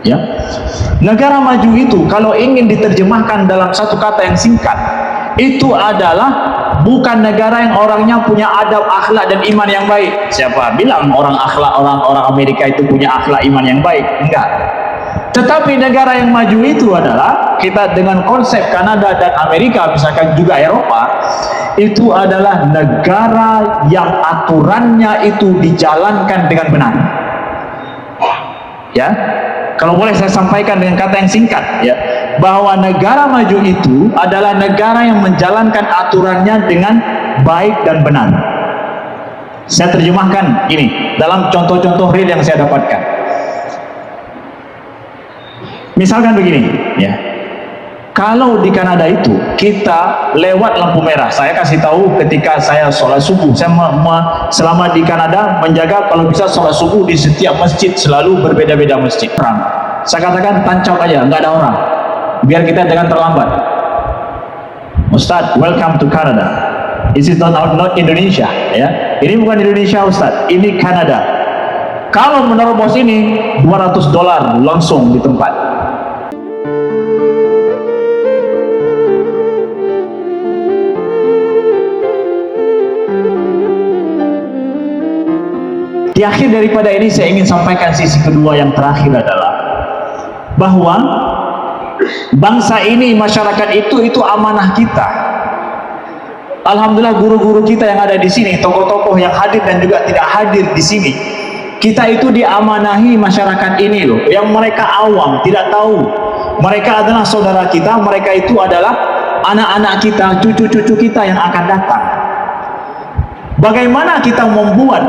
Ya, negara maju itu kalau ingin diterjemahkan dalam satu kata yang singkat, itu adalah bukan negara yang orangnya punya adab, akhlak dan iman yang baik. Siapa bilang orang Amerika itu punya akhlak, iman yang baik? Enggak. Tetapi negara yang maju itu adalah, kita dengan konsep Kanada dan Amerika, misalkan juga Eropa, itu adalah negara yang aturannya itu dijalankan dengan benar. Ya, kalau boleh saya sampaikan dengan kata yang singkat, ya, bahwa negara maju itu adalah negara yang menjalankan aturannya dengan baik dan benar. Saya terjemahkan ini dalam contoh-contoh real yang saya dapatkan. Misalkan begini, ya, kalau di Kanada itu kita lewat lampu merah, saya kasih tahu ketika saya sholat subuh, saya selama di Kanada menjaga kalau bisa sholat subuh di setiap masjid, selalu berbeda-beda masjid. Saya katakan tancap aja, nggak ada orang, biar kita jangan terlambat. Ustadz, welcome to Canada. This is not Indonesia, ya. Ini bukan Indonesia, Ustadz, ini Kanada. Kalau menerobos ini $200 langsung di tempat. Di akhir daripada ini saya ingin sampaikan sisi kedua yang terakhir adalah bahwa bangsa ini, masyarakat itu amanah kita. Alhamdulillah guru-guru kita yang ada di sini, tokoh-tokoh yang hadir dan juga tidak hadir di sini, kita itu diamanahi masyarakat ini loh, yang mereka awam, tidak tahu. Mereka adalah saudara kita, mereka itu adalah anak-anak kita, cucu-cucu kita yang akan datang. Bagaimana kita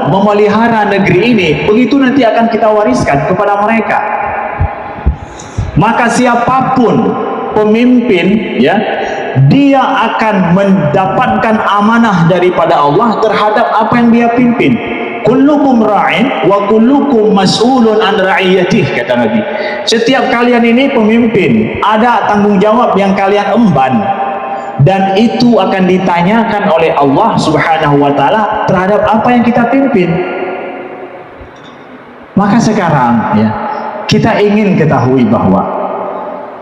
memelihara negeri ini, begitu nanti akan kita wariskan kepada mereka. Maka siapapun pemimpin, ya, dia akan mendapatkan amanah daripada Allah terhadap apa yang dia pimpin. Kullukum ra'in wa kullukum mas'ulun an ra'iyatih, kata Nabi. Setiap kalian ini pemimpin, ada tanggung jawab yang kalian emban, dan itu akan ditanyakan oleh Allah Subhanahu wa ta'ala terhadap apa yang kita pimpin. Maka sekarang, ya, kita ingin ketahui bahwa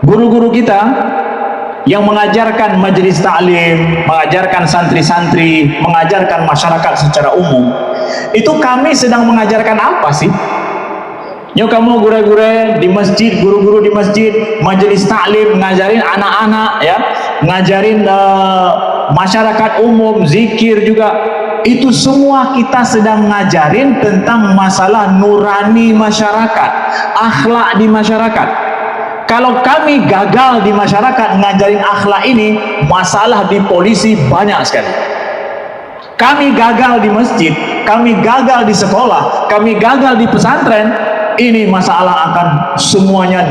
guru-guru kita yang mengajarkan majelis taklim, mengajarkan santri-santri, mengajarkan masyarakat secara umum, itu kami sedang mengajarkan apa sih? Yuk kamu guru-guru di masjid, guru-guru di masjid, majelis taklim, ngajarin anak-anak, ya, ngajarin masyarakat umum, zikir juga. Itu semua kita sedang ngajarin tentang masalah nurani masyarakat, akhlak di masyarakat. Kalau kami gagal di masyarakat ngajarin akhlak ini, masalah di polisi banyak sekali. Kami gagal di masjid, kami gagal di sekolah, kami gagal di pesantren, ini masalah akan semuanya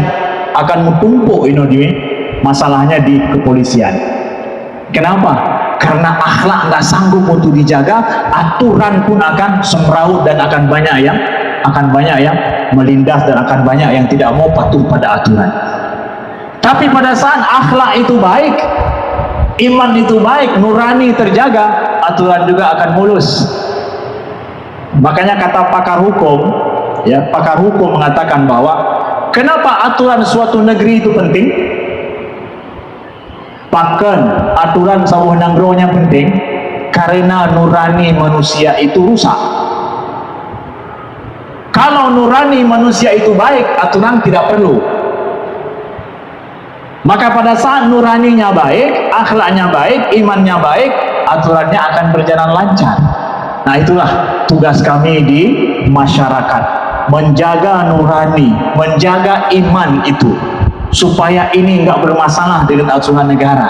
akan menumpuk ini masalahnya di kepolisian. Kenapa? Karena akhlak nggak sanggup untuk dijaga, aturan pun akan semraut dan akan banyak yang melindas dan akan banyak yang tidak mau patuh pada aturan. Tapi pada saat akhlak itu baik, iman itu baik, nurani terjaga, aturan juga akan mulus. Makanya kata pakar hukum, ya, pakar hukum mengatakan bahwa kenapa aturan suatu negeri itu penting? Pakan aturan sawah nanggronya penting karena nurani manusia itu rusak. Kalau nurani manusia itu baik, aturan tidak perlu. Maka pada saat nuraninya baik, akhlaknya baik, imannya baik, aturannya akan berjalan lancar. Nah, itulah tugas kami di masyarakat, menjaga nurani, menjaga iman itu, supaya ini enggak bermasalah dengan aturan negara.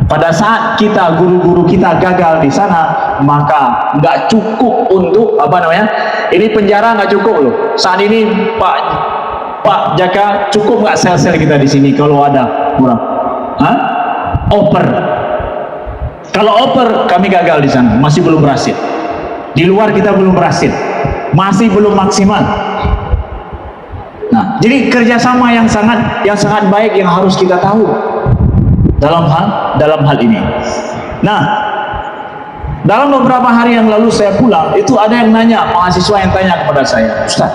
Pada saat kita, guru-guru kita gagal di sana, maka enggak cukup untuk ini penjara enggak cukup loh. Saat ini Pak Jaka, cukup nggak sel-sel kita di sini kalau ada kurang? Oper. Kalau oper kami gagal di sana, masih belum berhasil. Di luar kita belum berhasil, masih belum maksimal. Nah, jadi kerjasama yang sangat baik yang harus kita tahu dalam hal ini. Nah, dalam beberapa hari yang lalu saya pulang, itu ada yang nanya, mahasiswa yang tanya kepada saya, Ustaz,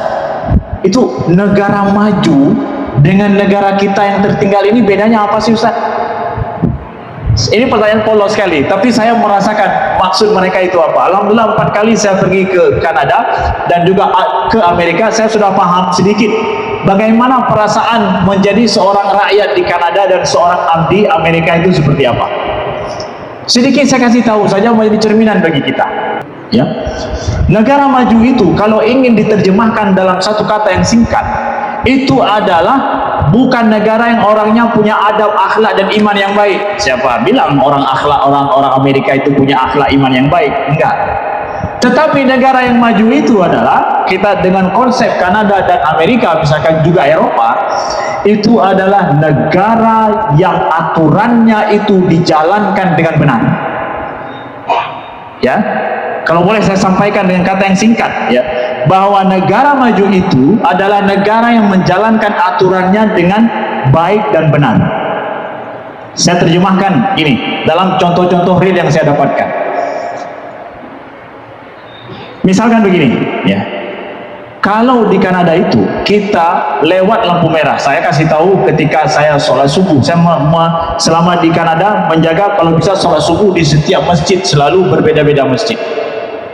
Itu negara maju dengan negara kita yang tertinggal ini bedanya apa sih Ustaz? Ini pertanyaan polos sekali, tapi saya merasakan maksud mereka itu apa. Alhamdulillah 4 kali saya pergi ke Kanada dan juga ke Amerika, saya sudah paham sedikit bagaimana perasaan menjadi seorang rakyat di Kanada dan seorang abdi Amerika itu seperti apa. Sedikit saya kasih tahu saja menjadi cerminan bagi kita. Ya, negara maju itu kalau ingin diterjemahkan dalam satu kata yang singkat, itu adalah bukan negara yang orangnya punya adab, akhlak dan iman yang baik. Siapa bilang orang Amerika itu punya akhlak, iman yang baik? Enggak. Tetapi negara yang maju itu adalah, kita dengan konsep Kanada dan Amerika, misalkan juga Eropa, itu adalah negara yang aturannya itu dijalankan dengan benar. Ya, kalau boleh saya sampaikan dengan kata yang singkat, ya, bahwa negara maju itu adalah negara yang menjalankan aturannya dengan baik dan benar. Saya terjemahkan ini dalam contoh-contoh real yang saya dapatkan. Misalkan begini, ya, kalau di Kanada itu kita lewat lampu merah, saya kasih tahu ketika saya sholat subuh, saya selama di Kanada menjaga kalau bisa sholat subuh di setiap masjid, selalu berbeda-beda masjid.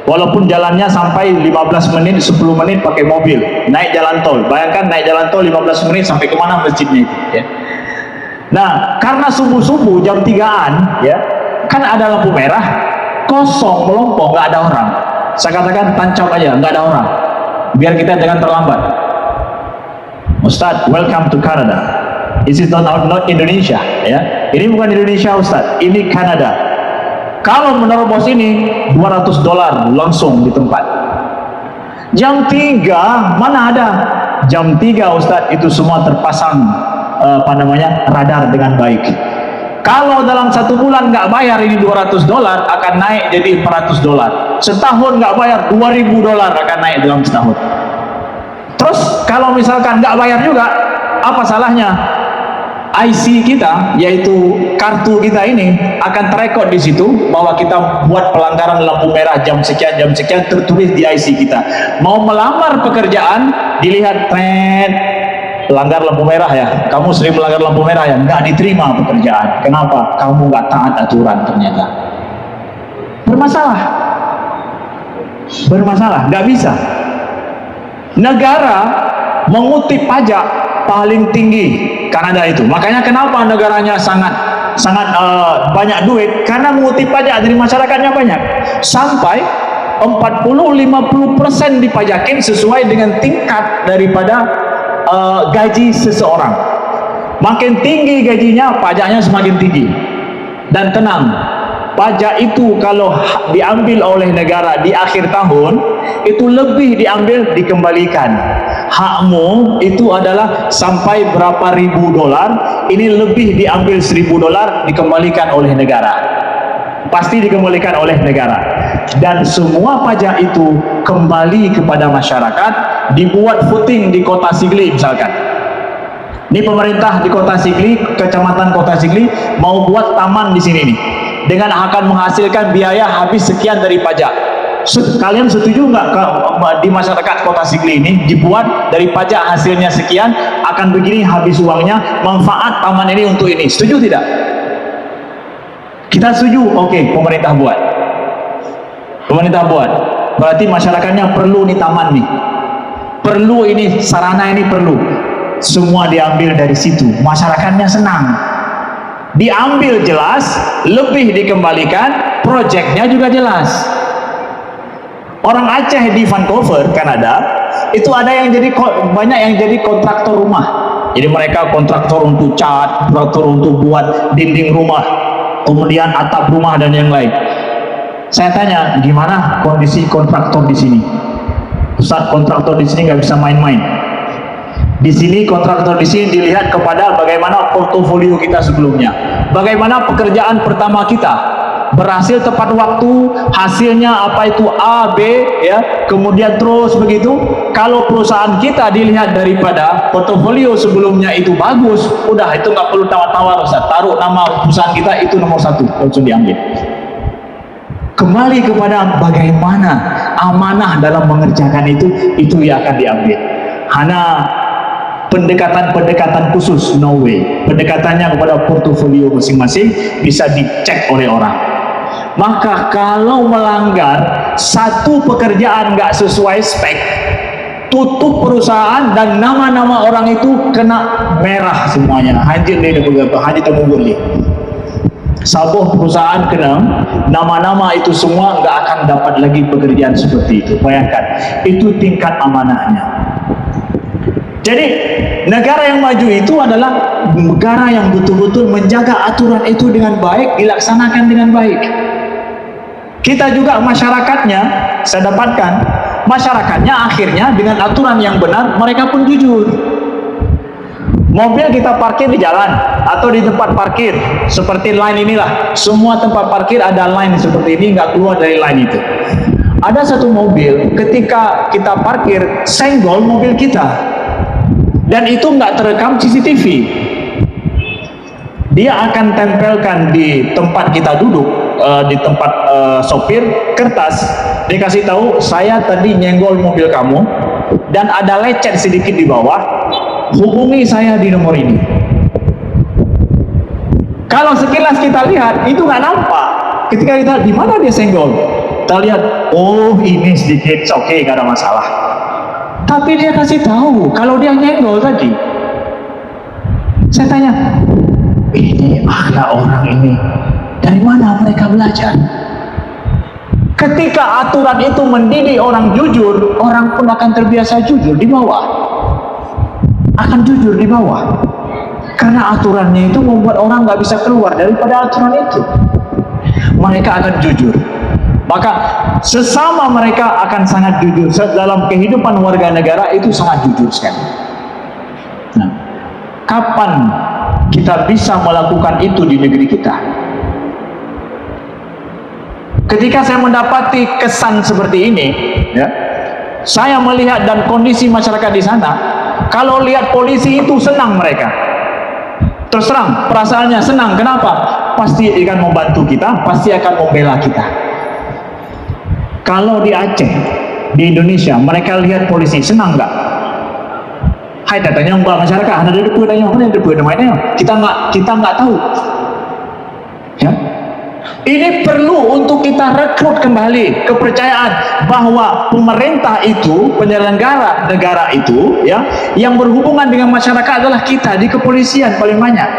Walaupun jalannya sampai 15 menit, 10 menit pakai mobil, naik jalan tol. Bayangkan naik jalan tol 15 menit sampai kemana masjidnya itu, ya. Nah, karena subuh-subuh jam 3-an, ya, kan ada lampu merah, kosong, melompong, nggak ada orang. Saya katakan tancap aja, nggak ada orang, biar kita jangan terlambat. Ustaz, welcome to Canada. This is not Indonesia, ya. Ini bukan Indonesia Ustaz, ini Kanada. Kalau menerobos ini $200 langsung di tempat. Jam 3 mana ada? Jam 3 Ustaz itu semua terpasang radar dengan baik. Kalau dalam 1 bulan nggak bayar ini $200 akan naik jadi $400. Setahun nggak bayar $2.000 akan naik dalam setahun. Terus kalau misalkan nggak bayar juga, apa salahnya? IC kita, yaitu kartu kita ini akan terekod di situ bahwa kita buat pelanggaran lampu merah jam sekian tertulis di IC kita. Mau melamar pekerjaan dilihat tret pelanggar lampu merah ya, kamu sering melanggar lampu merah ya, nggak diterima pekerjaan. Kenapa? Kamu nggak taat aturan ternyata. Bermasalah, nggak bisa. Negara mengutip pajak paling tinggi Kanada itu. Makanya kenapa negaranya sangat banyak duit, karena mengutip pajak dari masyarakatnya banyak. Sampai 40-50% dipajakin sesuai dengan tingkat daripada gaji seseorang. Makin tinggi gajinya, pajaknya semakin tinggi. Dan tenang, pajak itu kalau diambil oleh negara di akhir tahun, itu lebih diambil dikembalikan. Hakmu itu adalah sampai berapa ribu dolar, ini lebih diambil $1.000 dikembalikan oleh negara. Pasti dikembalikan oleh negara. Dan semua pajak itu kembali kepada masyarakat, dibuat footing di kota Sigli misalkan. Ini pemerintah di kota Sigli, kecamatan kota Sigli mau buat taman di sini nih, dengan akan menghasilkan biaya habis sekian dari pajak. Kalian setuju nggak di masyarakat kota Sigli ini dibuat dari pajak hasilnya sekian, akan begini habis uangnya, manfaat taman ini untuk ini? Setuju tidak? Kita setuju. Oke, pemerintah buat. Berarti masyarakatnya perlu nih taman nih, perlu ini sarana, ini perlu. Semua diambil dari situ, masyarakatnya senang. Diambil jelas, lebih dikembalikan, proyeknya juga jelas. Orang Aceh di Vancouver, Kanada, itu ada yang banyak yang jadi kontraktor rumah. Jadi mereka kontraktor untuk cat, kontraktor untuk buat dinding rumah, kemudian atap rumah dan yang lain. Saya tanya, gimana kondisi kontraktor di sini? Ustaz, kontraktor di sini nggak bisa main-main. Di sini kontraktor di sini dilihat kepada bagaimana portofolio kita sebelumnya, bagaimana pekerjaan pertama kita berhasil tepat waktu, hasilnya apa itu A, B, ya, kemudian terus begitu. Kalau perusahaan kita dilihat daripada portofolio sebelumnya itu bagus, udah itu nggak perlu tawar-tawar, Ustaz. Taruh nama perusahaan kita itu nomor 1, langsung diambil. Kembali kepada bagaimana amanah dalam mengerjakan itu yang akan diambil. hanya pendekatan-pendekatan khusus, no way. Pendekatannya kepada portofolio masing-masing bisa dicek oleh orang. Maka kalau melanggar satu pekerjaan nggak sesuai spek, tutup perusahaan dan nama-nama orang itu kena merah semuanya. Hancur dia beberapa haji temuguli. Sabuh perusahaan kena nama-nama itu semua nggak akan dapat lagi pekerjaan seperti itu. Bayangkan, itu tingkat amanahnya. Jadi negara yang maju itu adalah negara yang betul-betul menjaga aturan itu dengan baik, dilaksanakan dengan baik. Kita juga masyarakatnya, saya dapatkan masyarakatnya akhirnya dengan aturan yang benar mereka pun jujur. Mobil kita parkir di jalan atau di tempat parkir seperti line inilah, semua tempat parkir ada line seperti ini, nggak keluar dari line itu. Ada satu mobil ketika kita parkir senggol mobil kita, dan itu nggak terekam CCTV. Dia akan tempelkan di tempat kita duduk, di tempat sopir, kertas, dikasih tahu saya tadi nyenggol mobil kamu dan ada lecet sedikit di bawah, hubungi saya di nomor ini. Kalau sekilas kita lihat itu nggak nampak. Ketika kita di mana dia senggol, kita lihat oh ini sedikit, oke, nggak ada masalah. Tapi dia kasih tahu kalau dia nyenggol tadi. Saya tanya, ini akhlak orang ini dari mana mereka belajar? Ketika aturan itu mendidik orang jujur, orang pun akan terbiasa jujur di bawah. Akan jujur di bawah. Karena aturannya itu membuat orang nggak bisa keluar daripada aturan itu. Mereka akan jujur. Maka sesama mereka akan sangat jujur. Dalam kehidupan warga negara itu sangat jujur sekali. Nah, kapan kita bisa melakukan itu di negeri kita? Ketika saya mendapati kesan seperti ini, ya, saya melihat dan kondisi masyarakat di sana, kalau lihat polisi itu senang mereka. Terus terang, perasaannya senang. Kenapa? Pasti akan membantu kita, pasti akan membela kita. Kalau di Aceh, di Indonesia, mereka lihat polisi senang nggak? Hai, datanya mbak masyarakat, ada depu, kita nggak tahu. Ya, ini perlu untuk kita rekrut kembali kepercayaan bahwa pemerintah itu, penyelenggara negara itu, ya, yang berhubungan dengan masyarakat adalah kita di kepolisian paling banyak.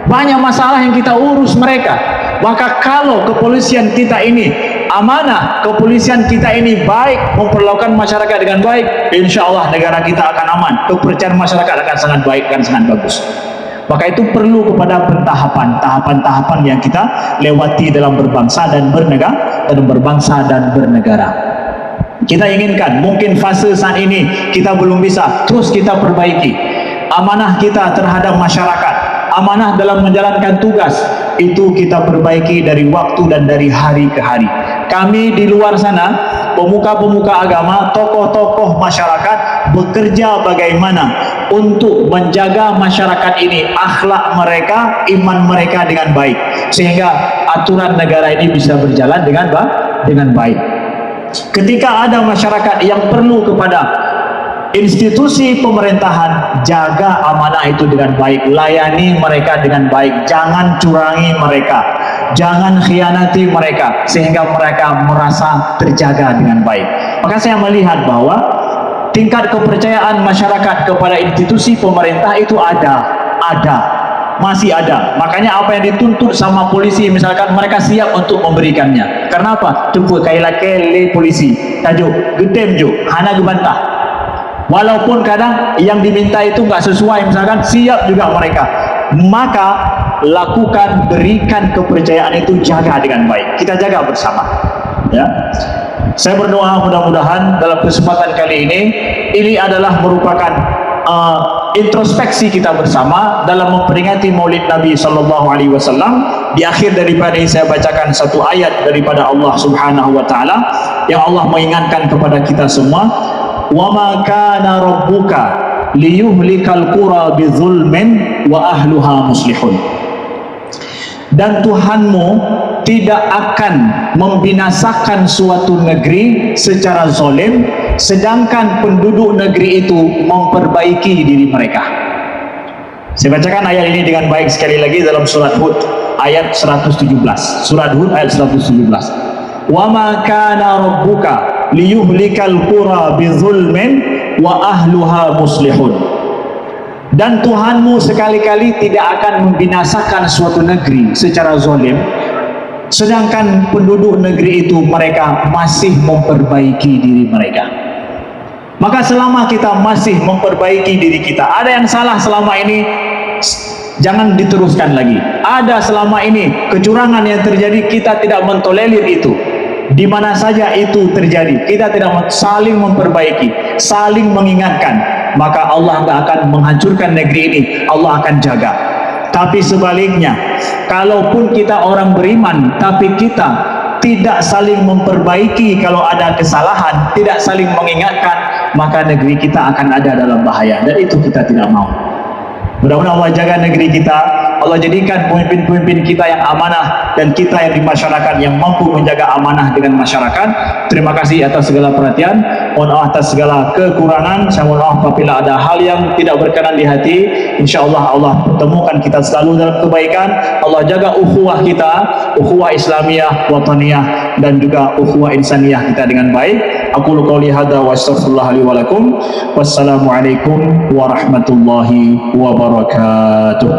Banyak masalah yang kita urus mereka. Maka kalau kepolisian kita ini amanah, kepolisian kita ini baik, memperlakukan masyarakat dengan baik, insya Allah negara kita akan aman. Kepercayaan masyarakat akan sangat baik, akan sangat bagus. Maka itu perlu kepada tahapan-tahapan yang kita lewati dalam berbangsa dan bernegara. Kita inginkan, mungkin fase saat ini kita belum bisa, terus kita perbaiki. Amanah kita terhadap masyarakat, amanah dalam menjalankan tugas, itu kita perbaiki dari waktu dan dari hari ke hari. Kami di luar sana, pemuka-pemuka agama, tokoh-tokoh masyarakat bekerja bagaimana untuk menjaga masyarakat ini, akhlak mereka, iman mereka dengan baik, sehingga aturan negara ini bisa berjalan dengan baik. Ketika ada masyarakat yang perlu kepada institusi pemerintahan, jaga amanah itu dengan baik, layani mereka dengan baik, jangan curangi mereka, jangan khianati mereka, sehingga mereka merasa terjaga dengan baik. Maka saya melihat bahwa tingkat kepercayaan masyarakat kepada institusi pemerintah itu masih ada. Makanya apa yang dituntut sama polisi, misalkan mereka siap untuk memberikannya. Kenapa? Cukup kaila-kele polisi, tajuk gedem juk, hana gebantah. Walaupun kadang yang diminta itu nggak sesuai, misalkan siap juga mereka. Maka lakukan, berikan kepercayaan itu, jaga dengan baik. Kita jaga bersama. Ya, saya berdoa mudah-mudahan dalam kesempatan kali ini adalah merupakan introspeksi kita bersama dalam memperingati Maulid Nabi Sallallahu Alaihi Wasallam. Di akhir daripada ini saya bacakan satu ayat daripada Allah Subhanahu Wa Taala yang Allah mengingatkan kepada kita semua. وَمَا كَانَ رَبُّكَ لِيُهْلِكَ الْقُرَى بِظُلْمٍ وَأَهْلُهَا مُصْلِحُونَ. Dan Tuhanmu tidak akan membinasakan suatu negeri secara zalim sedangkan penduduk negeri itu memperbaiki diri mereka. Saya bacakan ayat ini dengan baik sekali lagi dalam surat Hud ayat 117. Surat Hud ayat 117. Wa ma kana rabbuka liyuhlikal qura bizulmin wa ahluha muslihun. Dan Tuhanmu sekali-kali tidak akan membinasakan suatu negeri secara zalim, sedangkan penduduk negeri itu mereka masih memperbaiki diri mereka. Maka selama kita masih memperbaiki diri kita, ada yang salah selama ini, jangan diteruskan lagi. Ada selama ini kecurangan yang terjadi, kita tidak mentolerir itu. Di mana saja itu terjadi, kita tidak saling memperbaiki, saling mengingatkan, maka Allah tidak akan menghancurkan negeri ini, Allah akan jaga. Tapi sebaliknya, kalaupun kita orang beriman tapi kita tidak saling memperbaiki, kalau ada kesalahan tidak saling mengingatkan, maka negeri kita akan ada dalam bahaya, dan itu kita tidak mau. Mudah-mudahan Allah jaga negeri kita, Allah jadikan pemimpin-pemimpin kita yang amanah, dan kita yang di masyarakat yang mampu menjaga amanah dengan masyarakat. Terima kasih atas segala perhatian, mohon maaf atas segala kekurangan, saya mohon maaf apabila ada hal yang tidak berkenan di hati. InsyaAllah Allah pertemukan kita selalu dalam kebaikan. Allah jaga ukhuwah kita, ukhuwah Islamiyah, wataniyah, dan juga ukhuwah insaniyah kita dengan baik. Aqulu qouli hadza wa astaghfirullah li wa lakum. Wassalamualaikum warahmatullahi wabarakatuh.